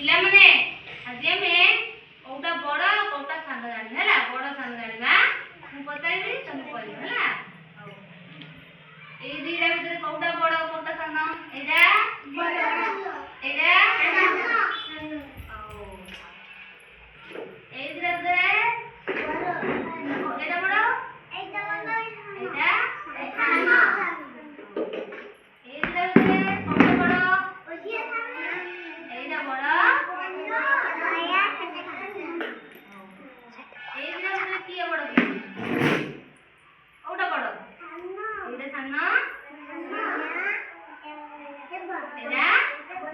पिला माने आज हमें कोटा बड़ कोटा सानो जानि हला बड़ सानो जानिबा मु बताइबी तुम कहबो हला ए दिरा भीतर कोटा बड़ कोटा सानो एजा बड़ एजा सानो ए दिरा भीतर बड़ एटा बड़ एटा सानो ए दिरा भीतर कोटा बड़ ओसिया सानो एटा बड़ किए बड़ ओटा बड़ एटा सानो एटा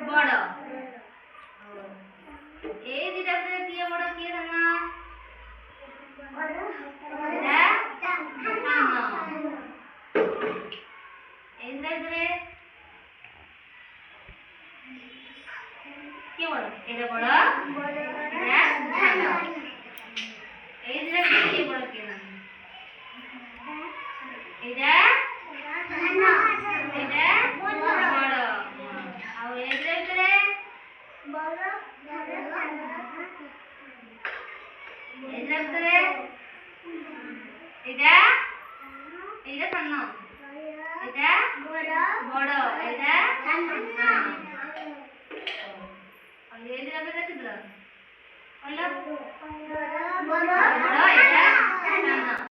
बड़ ए दिटा भीतर किए बड़ किए सानो एटा सानो ए दिटा भीतर किए बड़ एटा बड़ एटा सानो ए दिटा भीतर किए बड़ किए सानो एटा सानो एटा बड़ आ ए दिटा भीतर बड़ एटा भीतर एटा एटा सानो एटा बड़ एटा सानो और ए दिटा भीतर कितरा अलग बड़